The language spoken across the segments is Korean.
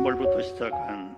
사무엘부터 시작한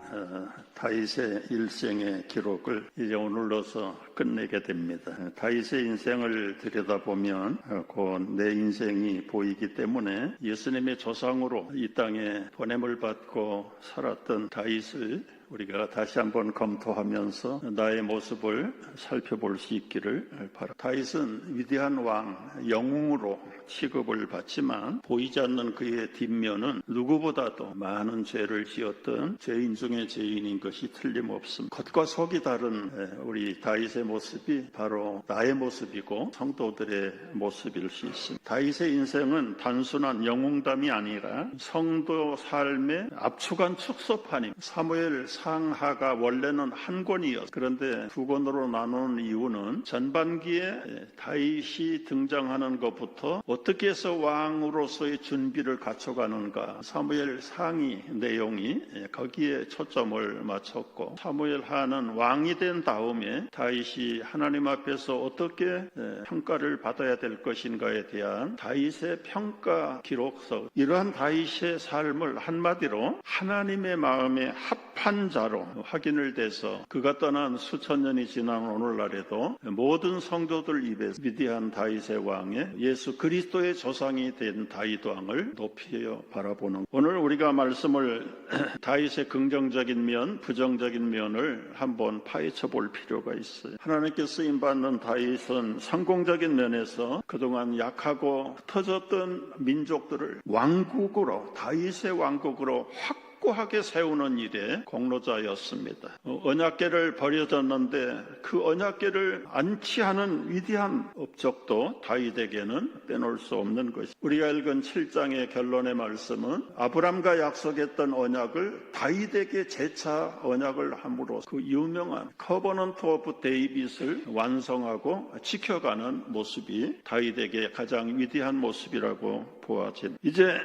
다윗의 일생의 기록을 이제 오늘로서 끝내게 됩니다. 다윗의 인생을 들여다보면 곧 내 인생이 보이기 때문에 예수님의 조상으로 이 땅에 보냄을 받고 살았던 다윗을 우리가 다시 한번 검토하면서 나의 모습을 살펴볼 수 있기를 바랍니다. 다윗은 위대한 왕, 영웅으로 취급을 받지만 보이지 않는 그의 뒷면은 누구보다도 많은 죄를 지었던 죄인 중에 죄인인 것이 틀림없습니다. 겉과 속이 다른 우리 다윗의 모습이 바로 나의 모습이고 성도들의 모습일 수 있습니다. 다윗의 인생은 단순한 영웅담이 아니라 성도 삶의 압축한 축소판입니다. 사무엘 상하가 원래는 한 권이었습니다. 그런데 두 권으로 나누는 이유는 전반기에 다윗이 등장하는 것부터 어떻게 해서 왕으로서의 준비를 갖춰가는가, 사무엘 상이 내용이 거기에 초점을 맞췄고, 사무엘 하는 왕이 된 다음에 다윗이 하나님 앞에서 어떻게 평가를 받아야 될 것인가에 대한 다윗의 평가 기록서, 이러한 다윗의 삶을 한마디로 하나님의 마음에 합한 자로 확인을 돼서 그가 떠난 수천 년이 지난 오늘날에도 모든 성도들 입에서 위대한 다윗의 왕의 예수 그리스도의 조상이 된 다윗 왕을 높이 바라보는, 오늘 우리가 말씀을 다윗의 긍정적인 면, 부정적인 면을 한번 파헤쳐 볼 필요가 있어요. 하나님께 쓰임받는 다윗은 성공적인 면에서 그동안 약하고 흩어졌던 민족들을 왕국으로, 다윗의 왕국으로 확고하게 세우는 일에 공로자였습니다. 언약궤를 버려졌는데 그 언약궤를 안치하는 위대한 업적도 다윗에게는 빼놓을 수 없는 것입니다. 우리가 읽은 7장의 결론의 말씀은 아브람과 약속했던 언약을 다윗에게 재차 언약을 함으로 그 유명한 커버넌트 오브 데이빗을 완성하고 지켜가는 모습이 다윗에게 가장 위대한 모습이라고 보아집니다. 이제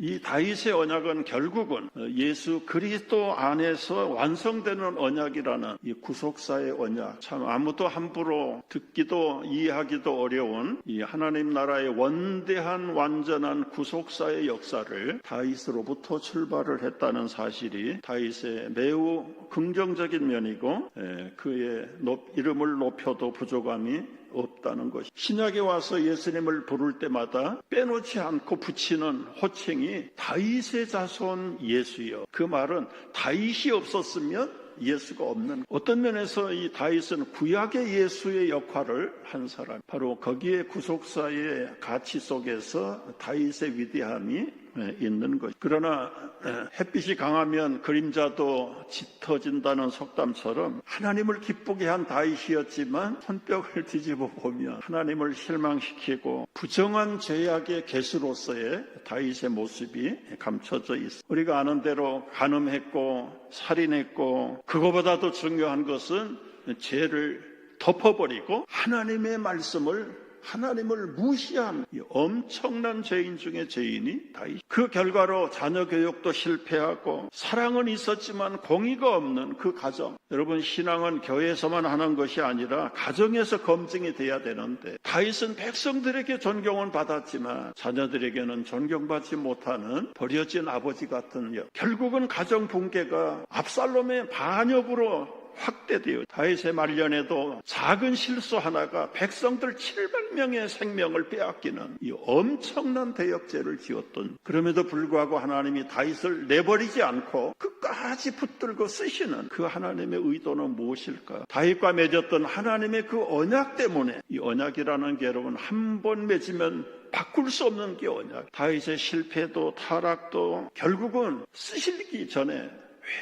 이 다윗의 언약은 결국은 예수 그리스도 안에서 완성되는 언약이라는 이 구속사의 언약, 참 아무도 함부로 듣기도 이해하기도 어려운 이 하나님 나라의 원대한 완전한 구속사의 역사를 다윗으로부터 출발을 했다는 사실이 다윗의 매우 긍정적인 면이고, 그의 이름을 높여도 부족함이 없다는 것이, 신약에 와서 예수님을 부를 때마다 빼놓지 않고 붙이는 호칭이 다윗의 자손 예수여. 그 말은 다윗이 없었으면 예수가 없는, 어떤 면에서 이 다윗은 구약의 예수의 역할을 한 사람, 바로 거기에 구속사의 가치 속에서 다윗의 위대함이 있는 것. 그러나 햇빛이 강하면 그림자도 짙어진다는 속담처럼 하나님을 기쁘게 한 다윗이었지만 손뼉을 뒤집어 보면 하나님을 실망시키고 부정한 죄악의 개수로서의 다윗의 모습이 감춰져 있습니다. 우리가 아는 대로 간음했고 살인했고, 그거보다도 중요한 것은 죄를 덮어버리고 하나님의 말씀을, 하나님을 무시한 이 엄청난 죄인 중에 죄인이 다윗. 그 결과로 자녀 교육도 실패하고 사랑은 있었지만 공의가 없는 그 가정. 여러분, 신앙은 교회에서만 하는 것이 아니라 가정에서 검증이 돼야 되는데, 다윗은 백성들에게 존경은 받았지만 자녀들에게는 존경받지 못하는 버려진 아버지 같은 역. 결국은 가정 붕괴가 압살롬의 반역으로 확대되어, 다윗의 말년에도 작은 실수 하나가 백성들 700명의 생명을 빼앗기는 이 엄청난 대역죄를 지었던, 그럼에도 불구하고 하나님이 다윗을 내버리지 않고 끝까지 붙들고 쓰시는 그 하나님의 의도는 무엇일까? 다윗과 맺었던 하나님의 그 언약 때문에, 이 언약이라는 게 여러분 한 번 맺으면 바꿀 수 없는 게 언약. 다윗의 실패도 타락도 결국은 쓰시기 전에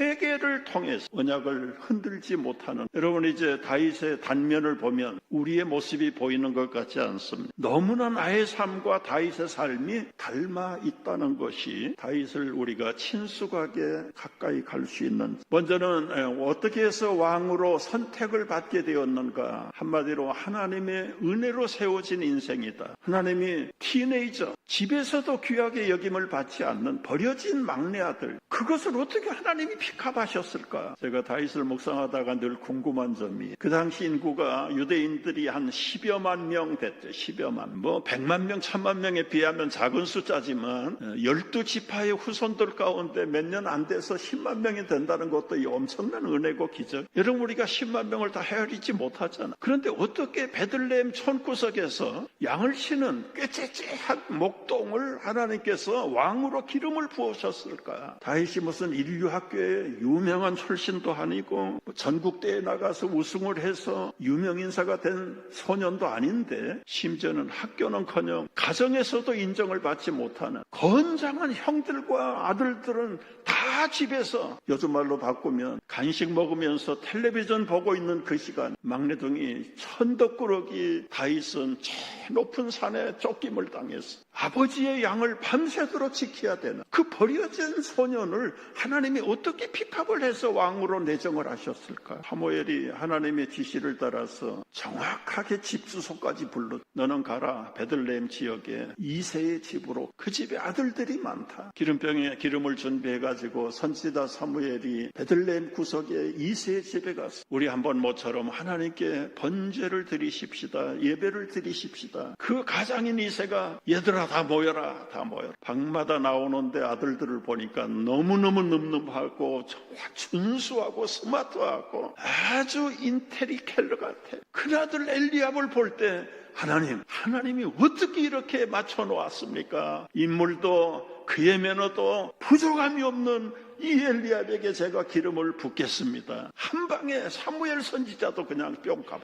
회개를 통해서 언약을 흔들지 못하는, 여러분 이제 다윗의 단면을 보면 우리의 모습이 보이는 것 같지 않습니다. 너무나 나의 삶과 다윗의 삶이 닮아 있다는 것이 다윗을 우리가 친숙하게 가까이 갈 수 있는, 먼저는 어떻게 해서 왕으로 선택을 받게 되었는가, 한마디로 하나님의 은혜로 세워진 인생이다. 하나님이 티네이저, 집에서도 귀하게 여김을 받지 않는 버려진 막내 아들, 그것을 어떻게 하나님이 하나님이 픽업하셨을까? 제가 다윗을 묵상하다가 늘 궁금한 점이, 그 당시 인구가 유대인들이 한 10여만 명 됐죠. 10여만. 100만 명, 1000만 명에 비하면 작은 숫자지만 12지파의 후손들 가운데 몇 년 안 돼서 10만 명이 된다는 것도 이 엄청난 은혜고 기적. 여러분, 우리가 10만 명을 다 헤아리지 못하잖아. 그런데 어떻게 베들레헴 촌구석에서 양을 치는 꾀째째한 목동을 하나님께서 왕으로 기름을 부으셨을까? 다윗이 무슨 인류학교의 유명한 출신도 아니고 전국대회에 나가서 우승을 해서 유명인사가 된 소년도 아닌데, 심지어는 학교는커녕 가정에서도 인정을 받지 못하는 건장한 형들과 아들들은 다 집에서, 요즘 말로 바꾸면 간식 먹으면서 텔레비전 보고 있는 그 시간, 막내둥이 천덕꾸러기 다윗은 제일 높은 산에 쫓김을 당했어. 아버지의 양을 밤새도록 지켜야 되는 그 버려진 소년을 하나님이 어떻게 픽업을 해서 왕으로 내정을 하셨을까? 사무엘이 하나님의 지시를 따라서 정확하게 집 주소까지 불러, 너는 가라 베들레헴 지역에 이새의 집으로. 그 집에 아들들이 많다. 기름병에 기름을 준비해가지고 선지자 사무엘이 베들레헴 구석에 이새의 집에 갔어. 우리 한번 모처럼 하나님께 번제를 드리십시다, 예배를 드리십시다. 그 가장인 이새가 얘들아 다 모여라, 다 모여라. 방마다 나오는데 아들들을 보니까 너무너무 늠름하고 준수하고 스마트하고 아주 인테리켈러 같아. 그 아들 엘리압을 볼 때 하나님이 어떻게 이렇게 맞춰놓았습니까? 인물도 그의 매너도 부족함이 없는 이 엘리압에게 제가 기름을 붓겠습니다. 한 방에 사무엘 선지자도 그냥 뿅 가.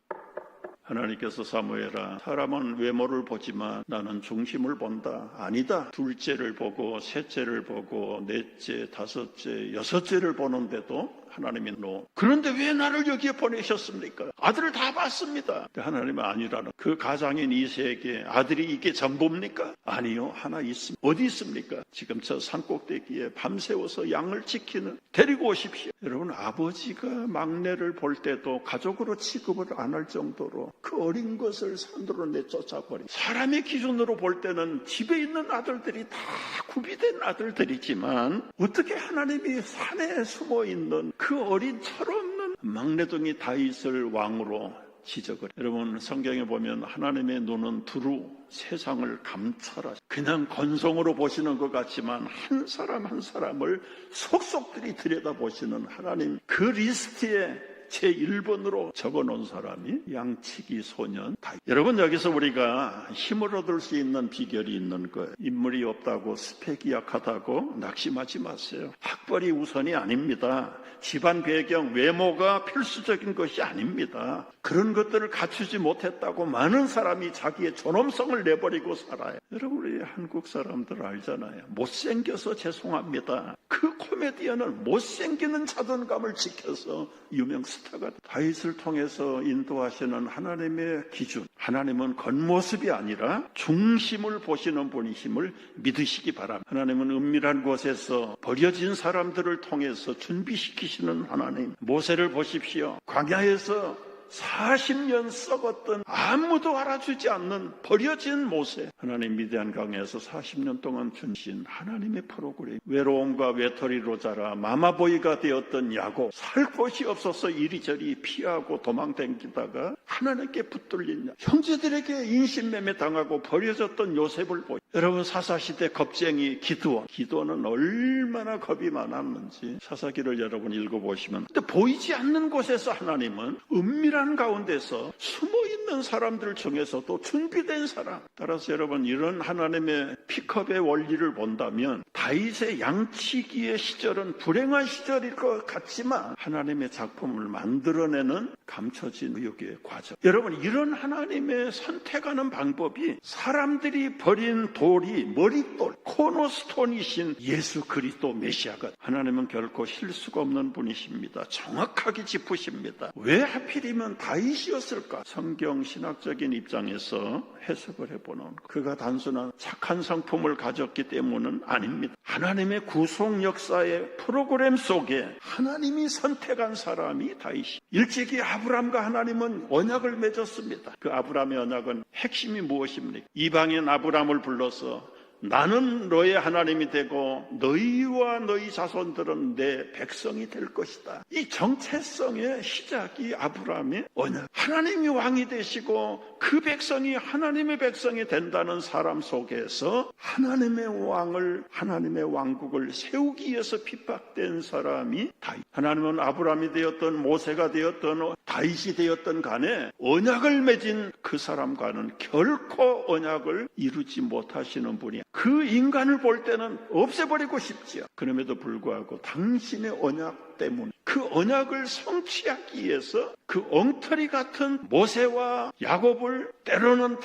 하나님께서 사무엘아, 사람은 외모를 보지만 나는 중심을 본다. 아니다. 둘째를 보고 셋째를 보고 넷째, 다섯째, 여섯째를 보는데도 하나님이 그런데 왜 나를 여기에 보내셨습니까? 아들을 다 봤습니다. 하나님은 아니라는, 그 가장인 이새에게 아들이 이게 전부입니까? 아니요, 하나 있습니다. 어디 있습니까? 지금 저 산꼭대기에 밤새워서 양을 지키는, 데리고 오십시오. 여러분, 아버지가 막내를 볼 때도 가족으로 취급을 안 할 정도로 그 어린 것을 산으로 내쫓아버린, 사람의 기준으로 볼 때는 집에 있는 아들들이 다 구비된 아들들이지만 어떻게 하나님이 산에 숨어있는 그 어린 철없는 막내둥이 다윗을 왕으로 지적을. 여러분, 성경에 보면 하나님의 눈은 두루 세상을 감찰하시, 그냥 건성으로 보시는 것 같지만 한 사람 한 사람을 속속들이 들여다보시는 하나님, 그 리스트에 제1번으로 적어놓은 사람이 양치기 소년 다윗. 여러분, 여기서 우리가 힘을 얻을 수 있는 비결이 있는 거예요. 인물이 없다고, 스펙이 약하다고 낙심하지 마세요. 학벌이 우선이 아닙니다. 집안 배경, 외모가 필수적인 것이 아닙니다. 그런 것들을 갖추지 못했다고 많은 사람이 자기의 존엄성을 내버리고 살아요. 여러분, 우리 한국 사람들 알잖아요. 못생겨서 죄송합니다. 그 코미디언은 못생기는 자존감을 지켜서 유명 스타가. 다윗을 통해서 인도하시는 하나님의 기준, 하나님은 겉모습이 아니라 중심을 보시는 분이심을 믿으시기 바랍니다. 하나님은 은밀한 곳에서 버려진 사람들을 통해서 준비시키시는 하나님. 모세를 보십시오. 광야에서 40년 썩었던, 아무도 알아주지 않는 버려진 모세. 하나님 미디안 강에서 40년 동안 준신 하나님의 프로그램. 외로움과 외톨이로 자라 마마보이가 되었던 야곱. 살 곳이 없어서 이리저리 피하고 도망다니다가 하나님께 붙들린 형제들에게 인신매매 당하고 버려졌던 요셉을 보여. 여러분, 사사시대 겁쟁이 기드온은 얼마나 겁이 많았는지 사사기를 여러분 읽어보시면. 근데 보이지 않는 곳에서 하나님은 은밀한 가운데서 숨어있는 사람들 중에서도 준비된 사람. 따라서 여러분, 이런 하나님의 픽업의 원리를 본다면 다윗의 양치기의 시절은 불행한 시절일 것 같지만 하나님의 작품을 만들어내는 감춰진 의욕의 과정. 여러분, 이런 하나님의 선택하는 방법이 사람들이 버린 돌이 머릿돌, 코너스톤이신 예수 그리스도 메시아가, 하나님은 결코 실수가 없는 분이십니다. 정확하게 짚으십니다. 왜 하필이면 다윗이었을까? 성경 신학적인 입장에서 해석을 해보는, 그가 단순한 착한 성품을 가졌기 때문은 아닙니다. 하나님의 구속 역사의 프로그램 속에 하나님이 선택한 사람이 다윗이. 일찍이 아브람과 하나님은 언약을 맺었습니다. 그 아브람의 언약은 핵심이 무엇입니까? 이방인 아브람을 불러서 나는 너의 하나님이 되고 너희와 너희 자손들은 내 백성이 될 것이다. 이 정체성의 시작이 아브라함의 언약. 하나님이 왕이 되시고 그 백성이 하나님의 백성이 된다는 사람 속에서 하나님의 왕을, 하나님의 왕국을 세우기 위해서 핍박된 사람이 다윗. 하나님은 아브라함이 되었던 모세가 되었던 다윗이 되었던 간에 언약을 맺은 그 사람과는 결코 언약을 이루지 못하시는 분이야. 그 인간을 볼 때는 없애버리고 싶지요. 그럼에도 불구하고 당신의 언약 때문에 그 언약을 성취하기 위해서 그 엉터리 같은 모세와 야곱을 때로는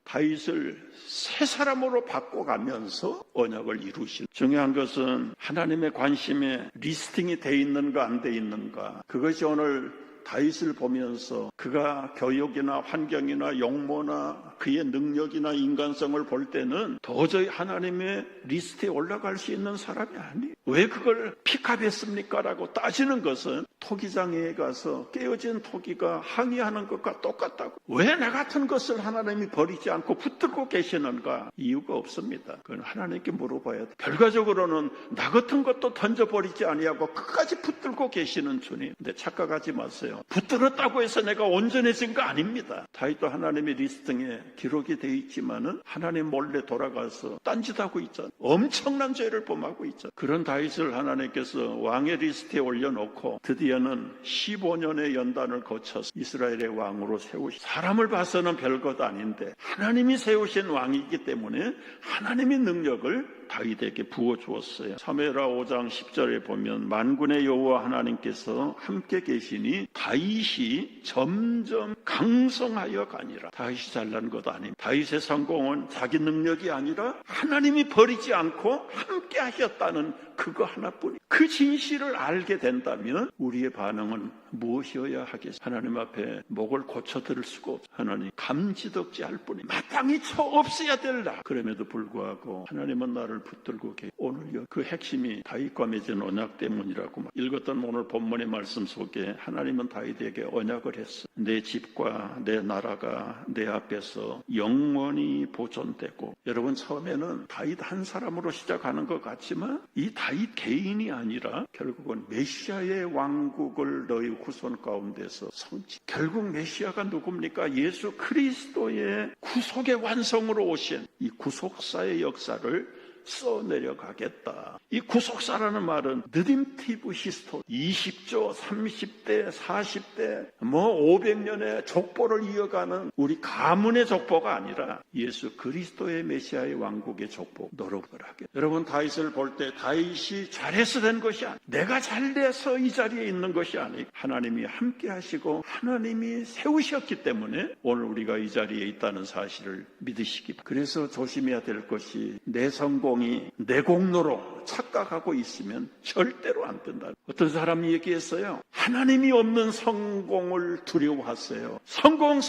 다윗을 새 사람으로 바꿔가면서 언약을 이루신. 중요한 것은 하나님의 관심에 리스팅이 돼 있는가 안 돼 있는가. 그것이 오늘 다윗을 보면서 그가 교육이나 환경이나 용모나 그의 능력이나 인간성을 볼 때는 도저히 하나님의 리스트에 올라갈 수 있는 사람이 아니에요. 왜 그걸 픽업했습니까? 라고 따지는 것은 토기장에 가서 깨어진 토기가 항의하는 것과 똑같다고. 왜 나 같은 것을 하나님이 버리지 않고 붙들고 계시는가? 이유가 없습니다. 그건 하나님께 물어봐야 돼. 결과적으로는 나 같은 것도 던져버리지 아니하고 끝까지 붙들고 계시는 주님. 근데 착각하지 마세요. 붙들었다고 해서 내가 온전해진 거 아닙니다. 다윗도 하나님의 리스팅에 기록이 되어 있지만은 하나님 몰래 돌아가서 딴짓하고 있잖아요. 엄청난 죄를 범하고 있잖아요. 그런 다윗을 하나님께서 왕의 리스트에 올려놓고 드디어는 15년의 연단을 거쳐서 이스라엘의 왕으로 세우신. 사람을 봐서는 별것 아닌데 하나님이 세우신 왕이기 때문에 하나님의 능력을 다윗에게 부어주었어요. 사무엘하 5장 10절에 보면 만군의 여호와 하나님께서 함께 계시니 다윗이 점점 강성하여 가니라. 다윗이 잘난 것 아닙니다. 다윗의 성공은 자기 능력이 아니라 하나님이 버리지 않고 함께 하셨다는 그거 하나뿐이에요. 그 진실을 알게 된다면 우리의 반응은 무엇이어야 하겠어요? 하나님 앞에 목을 고쳐드릴 수가 없어요. 하나님 감지덕지 할 뿐이 마땅히 쳐 없어야 될라. 그럼에도 불구하고 하나님은 나를 붙들고 계세요. 오늘요 그 핵심이 다윗과 맺은 언약 때문이라고 읽었던 오늘 본문의 말씀 속에 하나님은 다윗에게 언약을 했어요. 내 집과 내 나라가 내 앞에서 영원히 보존되고. 여러분 처음에는 다윗 한 사람으로 시작하는 것 같지만 이 다윗 개인이 아니라 결국은 메시아의 왕국을 너희 후손 가운데서 성취. 결국 메시아가 누굽니까? 예수 그리스도의 구속의 완성으로 오신 이 구속사의 역사를 써내려가겠다. 이 구속사라는 말은 느딤티브 히스토리 20조 30대 40대 500년의 족보를 이어가는 우리 가문의 족보가 아니라 예수 그리스도의 메시아의 왕국의 족보 노력을 하게. 여러분 다윗을 볼 때 다윗이 잘해서 된 것이 아니라 내가 잘돼서 이 자리에 있는 것이 아니고 하나님이 함께 하시고 하나님이 세우셨기 때문에 오늘 우리가 이 자리에 있다는 사실을 믿으시기 바랍니다. 그래서 조심해야 될 것이 내 성공이 내 공로로 착각하고 있으면 절대로 안 된다. 어떤 사람이 얘기했어요. 하나님이 없는 성공을 두려워하세요. 성공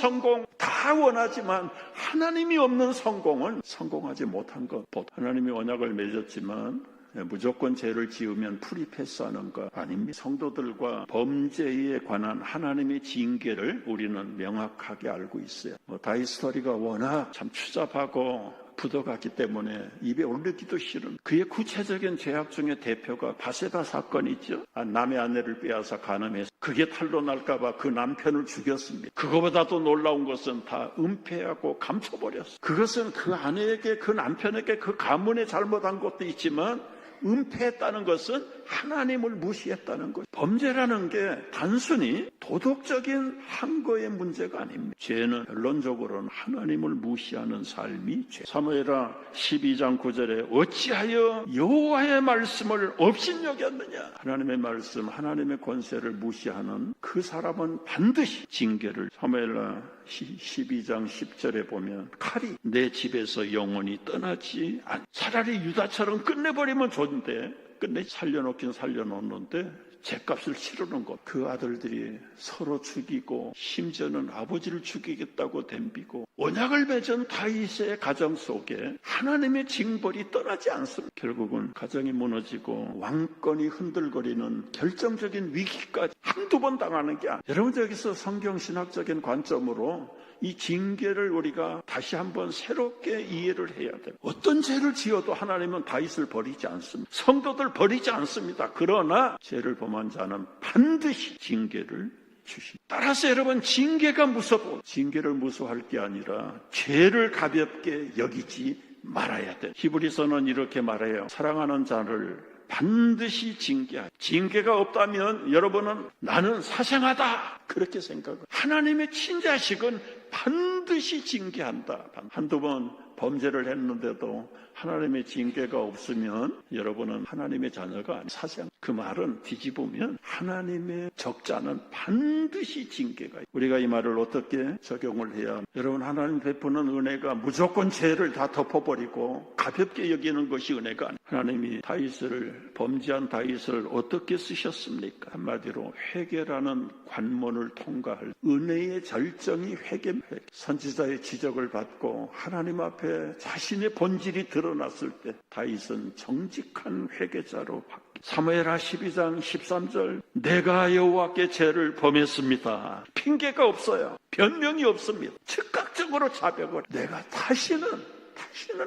다 원하지만 하나님이 없는 성공은 성공하지 못한 것. 하나님이 언약을 맺었지만 무조건 죄를 지으면 풀이 패스하는 것 아닙니다. 성도들과 범죄에 관한 하나님의 징계를 우리는 명확하게 알고 있어요. 다윗 스토리가 워낙 참 추잡하고 굳어갔기 때문에 입에 올리기도 싫은 그의 구체적인 죄악 중에 대표가 바세바 사건이죠. 남의 아내를 빼앗아 간음해서 그게 탈로 날까봐 그 남편을 죽였습니다. 그거보다도 놀라운 것은 다 은폐하고 감춰버렸어요. 그것은 그 아내에게 그 남편에게 그 가문에 잘못한 것도 있지만 은폐했다는 것은 하나님을 무시했다는 것. 범죄라는 게 단순히 도덕적인 항거의 문제가 아닙니다. 죄는 결론적으로는 하나님을 무시하는 삶이 죄. 사무엘하 12장 9절에 어찌하여 여호와의 말씀을 업신여겼느냐. 하나님의 말씀, 하나님의 권세를 무시하는 그 사람은 반드시 징계를. 사무엘하 12장 10절에 보면 칼이 내 집에서 영원히 떠나지 않. 차라리 유다처럼 끝내버리면 좋은데 끝내 살려놓긴 살려놓는데 죗값을 치르는 것. 그 아들들이 서로 죽이고 심지어는 아버지를 죽이겠다고 덤비고. 언약을 맺은 다윗의 가정 속에 하나님의 징벌이 떠나지 않습니다. 결국은 가정이 무너지고 왕권이 흔들거리는 결정적인 위기까지 한두 번 당하는 게 아니에요. 여러분 여기서 성경신학적인 관점으로 이 징계를 우리가 다시 한번 새롭게 이해를 해야 돼요. 어떤 죄를 지어도 하나님은 다윗을 버리지 않습니다. 성도들 버리지 않습니다. 그러나 죄를 범한 자는 반드시 징계를 주십니다. 따라서 여러분, 징계가 무섭고 징계를 무서워할 게 아니라 죄를 가볍게 여기지 말아야 돼. 히브리서는 이렇게 말해요. 사랑하는 자를 반드시 징계하라. 징계가 없다면 여러분은 나는 사생하다 그렇게 생각을. 하나님의 친자식은 반드시 징계한다. 한두 번 범죄를 했는데도 하나님의 징계가 없으면 여러분은 하나님의 자녀가 아니에요. 사생. 그 말은 뒤집으면 하나님의 적자는 반드시 징계가 있어요. 우리가 이 말을 어떻게 적용을 해야, 여러분, 하나님 베푸는 은혜가 무조건 죄를 다 덮어버리고 가볍게 여기는 것이 은혜가 아니에요. 하나님이 다윗을, 범죄한 다윗을 어떻게 쓰셨습니까? 한마디로 회개라는 관문을 통과할 은혜의 절정이 회개. 선지자의 지적을 받고 하나님 앞에 자신의 본질이 드러났을 때 다윗은 정직한 회개자로 바뀌었습니다. 사무엘하 12장 13절, 내가 여호와께 죄를 범했습니다. 핑계가 없어요. 변명이 없습니다. 즉각적으로 자백을. 내가 다시는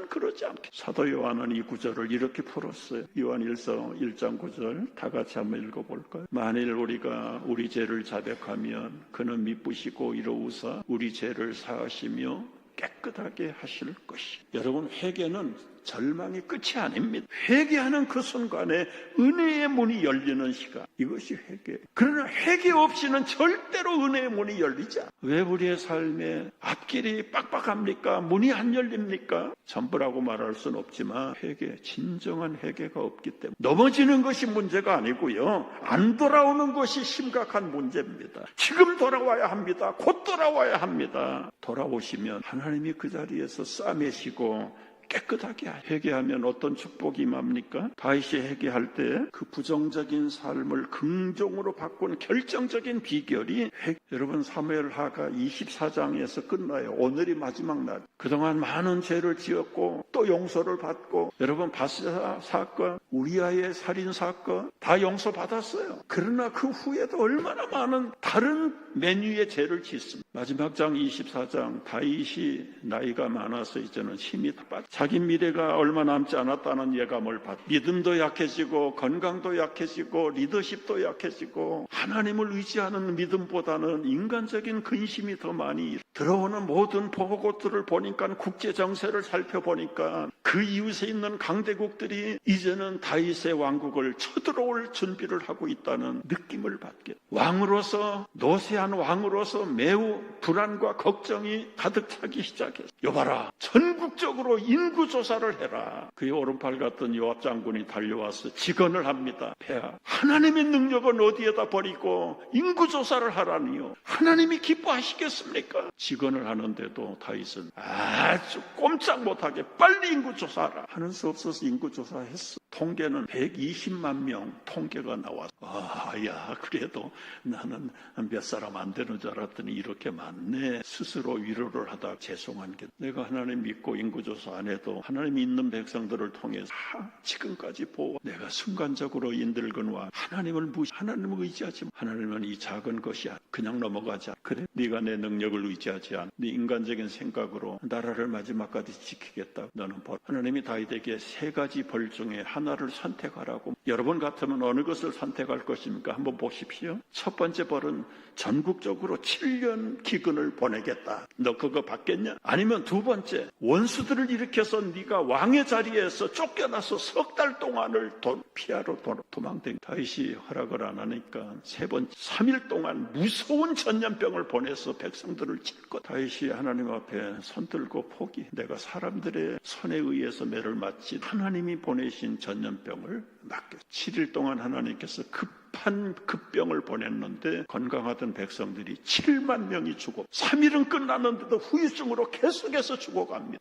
그러지 않게. 사도 요한은 이 구절을 이렇게 풀었어요. 요한일서 1장 9절 다 같이 한번 읽어볼까요? 만일 우리가 우리 죄를 자백하면 그는 미쁘시고 이로우사 우리 죄를 사하시며 깨끗하게 하실 것이. 여러분, 회개는 절망의 끝이 아닙니다. 회개하는 그 순간에 은혜의 문이 열리는 시간, 이것이 회개. 그러나 회개 없이는 절대로 은혜의 문이 열리지 않아요. 왜 우리의 삶에 앞길이 빡빡합니까? 문이 안 열립니까? 전부라고 말할 수는 없지만 회개, 진정한 회개가 없기 때문에 넘어지는 것이 문제가 아니고요, 안 돌아오는 것이 심각한 문제입니다. 지금 돌아와야 합니다. 곧 돌아와야 합니다. 돌아오시면 하나님이 그 자리에서 싸매시고 깨끗하게 회개하면 어떤 축복이 임합니까? 다윗이 회개할 때 그 부정적인 삶을 긍정으로 바꾼 결정적인 비결이 여러분, 사무엘하가 24장에서 끝나요. 오늘이 마지막 날. 그동안 많은 죄를 지었고 또 용서를 받고, 여러분, 바세바 사건, 우리아의 살인 사건 다 용서받았어요. 그러나 그 후에도 얼마나 많은 다른 메뉴의 죄를 짓습니다. 마지막 장 24장, 다윗이 나이가 많아서 이제는 힘이 다 빠져 자기 미래가 얼마 남지 않았다는 예감을 받고, 믿음도 약해지고 건강도 약해지고 리더십도 약해지고, 하나님을 의지하는 믿음보다는 인간적인 근심이 더 많이 들어오는 모든 보고들을 보니까, 국제 정세를 살펴보니까 그 이웃에 있는 강대국들이 이제는 다윗의 왕국을 쳐들어올 준비를 하고 있다는 느낌을 받게, 왕으로서, 노세한 왕으로서 매우 불안과 걱정이 가득 차기 시작했어요. 여봐라, 전국적으로 인구조사를 해라. 그의 오른팔 같은 요압 장군이 달려와서 직언을 합니다. 폐하, 하나님의 능력은 어디에다 버리고 인구조사를 하라니요? 하나님이 기뻐하시겠습니까? 직언을 하는데도 다윗은 아주 꼼짝 못하게 빨리 인구조사하라 하는 수 없어서 인구조사했어. 통계는 120만 명 통계가 나왔어. 야, 그래도 나는 몇 사람 안 되는 줄 알았더니 이렇게 많네. 스스로 위로를 하다 죄송한 게, 내가 하나님 믿고 인구조사 안 해도 하나님이 있는 백성들을 통해서 지금까지 보아 내가 순간적으로 인들건 와 하나님을 하나님을 의지하지. 하나님은 이 작은 것이야. 그냥 넘어가자. 그래, 네가 내 능력을 의지하지 않아. 네 인간적인 생각으로 나라를 마지막까지 지키겠다. 너는 벌. 하나님이 다윗에게 세 가지 벌 중에 하나를 선택하라고. 여러분 같으면 어느 것을 선택할 것입니까? 한번 보십시오. 첫 번째 벌은 전국적으로 7년 기근을 보내겠다. 너 그거 받겠냐? 아니면 두 번째, 원수들을 일으켜서 네가 왕의 자리에서 쫓겨나서 석 달 동안을 피하러 도망댕. 다윗이 허락을 안 하니까 세 번째, 3일 동안 무서운 전염병을 보내서 백성들을 찔고, 다윗이 하나님 앞에 손들고 포기. 내가 사람들의 손에 의해서 매를 맞지 하나님이 보내신 전염병을 맡겨. 7일 동안 하나님께서 급한 급병을 보냈는데 건강하던 백성들이 7만 명이 죽어. 3일은 끝났는데도 후유증으로 계속해서 죽어갑니다.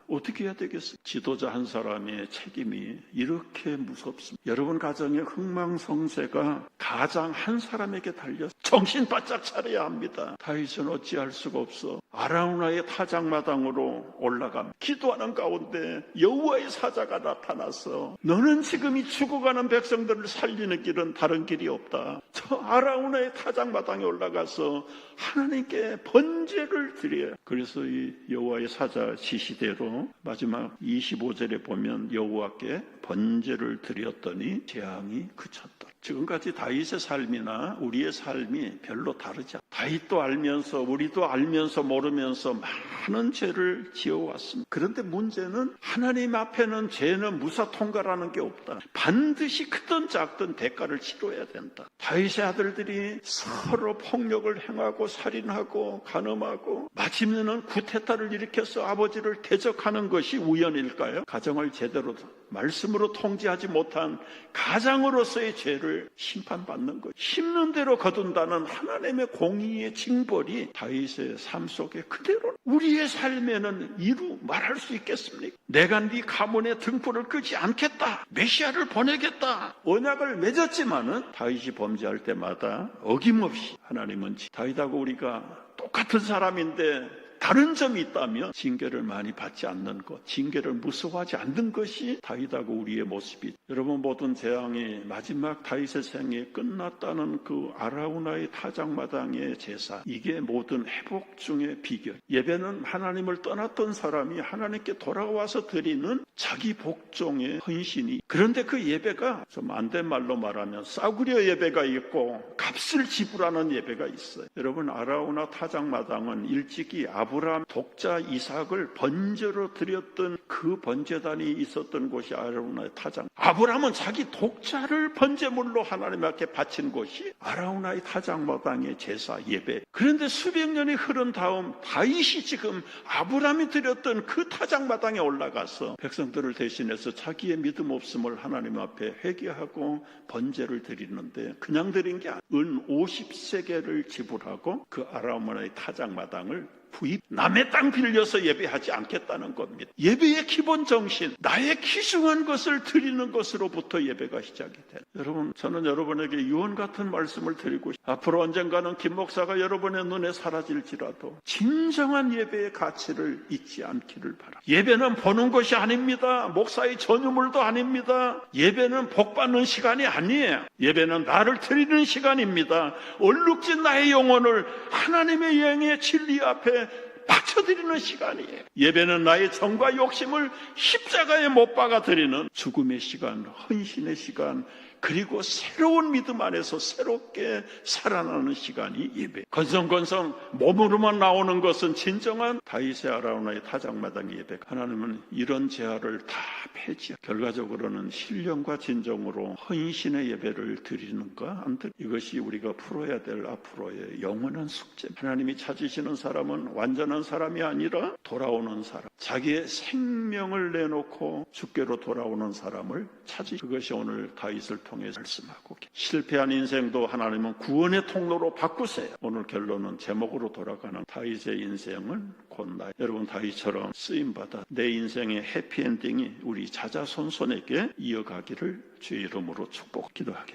어떻게 해야 되겠어요? 지도자 한 사람의 책임이 이렇게 무섭습니다. 여러분 가정의 흥망성쇠가 가장 한 사람에게 달려서 정신 바짝 차려야 합니다. 다윗은 어찌할 수가 없어. 아라우나의 타작마당으로 올라갑니다. 기도하는 가운데 여호와의 사자가 나타나서 너는 지금 이 죽어가는 백성들을 살리는 길은 다른 길이 없다. 저 아라우나의 타작마당에 올라가서 하나님께 번제를 드려요. 그래서 이 여호와의 사자 지시대로 마지막 25절에 보면 여호와께 번제를 드렸더니 재앙이 그쳤다. 지금까지 다윗의 삶이나 우리의 삶이 별로 다르지 않다. 다윗도 알면서 우리도 알면서 모르면서 많은 죄를 지어왔습니다. 그런데 문제는 하나님 앞에는 죄는 무사통과라는 게 없다. 반드시 크든 작든 대가를 치러야 된다. 다윗의 아들들이 서로 폭력을 행하고 살인하고 간음하고 마침내는 쿠데타를 일으켜서 아버지를 대적하는 것이 우연일까요? 가정을 제대로 말씀으로 통제하지 못한 가장으로서의 죄를 심판받는 것, 심는 대로 거둔다는 하나님의 공의의 징벌이 다윗의 삶 속에 그대로 우리의 삶에는 이루 말할 수 있겠습니까? 내가 네 가문의 등불을 끄지 않겠다, 메시아를 보내겠다 언약을 맺었지만은 다윗이 범죄할 때마다 어김없이 하나님은 다윗하고 우리가 똑같은 사람인데 다른 점이 있다면 징계를 많이 받지 않는 것, 징계를 무서워하지 않는 것이 다윗하고 우리의 모습이죠. 여러분, 모든 재앙이 마지막 다윗의 생에 끝났다는 그 아라우나의 타작마당의 제사, 이게 모든 회복 중의 비결. 예배는 하나님을 떠났던 사람이 하나님께 돌아와서 드리는 자기 복종의 헌신이, 그런데 그 예배가 좀 안 된 말로 말하면 싸구려 예배가 있고 값을 지불하는 예배가 있어요. 여러분, 아라우나 타작마당은 일찍이 아브라함 독자 이삭을 번제로 드렸던 그 번제단이 있었던 곳이 아라우나의 타작. 아브라함은 자기 독자를 번제물로 하나님 앞에 바친 곳이 아라우나의 타작마당의 제사 예배. 그런데 수백 년이 흐른 다음 다윗이 지금 아브라함이 드렸던 그 타작마당에 올라가서 백성들을 대신해서 자기의 믿음 없음을 하나님 앞에 회개하고 번제를 드리는데, 그냥 드린 게 아니라 은 50세겔을 지불하고 그 아라우나의 타작마당을 부입, 남의 땅 빌려서 예배하지 않겠다는 겁니다. 예배의 기본 정신, 나의 귀중한 것을 드리는 것으로부터 예배가 시작이 돼요. 여러분, 저는 여러분에게 유언 같은 말씀을 드리고 싶어요. 앞으로 언젠가는 김 목사가 여러분의 눈에 사라질지라도 진정한 예배의 가치를 잊지 않기를 바랍니다. 예배는 보는 것이 아닙니다. 목사의 전유물도 아닙니다. 예배는 복받는 시간이 아니에요. 예배는 나를 드리는 시간입니다. 얼룩진 나의 영혼을 하나님의 영의 진리 앞에 바쳐드리는 시간이에요. 예배는 나의 정과 욕심을 십자가에 못 박아 드리는 죽음의 시간, 헌신의 시간, 그리고 새로운 믿음 안에서 새롭게 살아나는 시간이 예배. 건성건성 몸으로만 나오는 것은 진정한 다윗의 아라우나의 타작마당의 예배. 하나님은 이런 제한을 다 폐지하고 결과적으로는 신령과 진정으로 헌신의 예배를 드리는가 안 드리는가, 이것이 우리가 풀어야 될 앞으로의 영원한 숙제입니다. 하나님이 찾으시는 사람은 완전한 사람이 아니라 돌아오는 사람, 자기의 생명을 내놓고 주께로 돌아오는 사람을 찾으시고, 그것이 오늘 다윗을 통해 말씀하고, 실패한 인생도 하나님은 구원의 통로로 바꾸세요. 오늘 결론은 제목으로 돌아가는 다윗의 인생은 곧 나. 여러분, 다윗처럼 쓰임받아 내 인생의 해피엔딩이 우리 자자손손에게 이어가기를 주의 이름으로 축복 기도하겠습니다.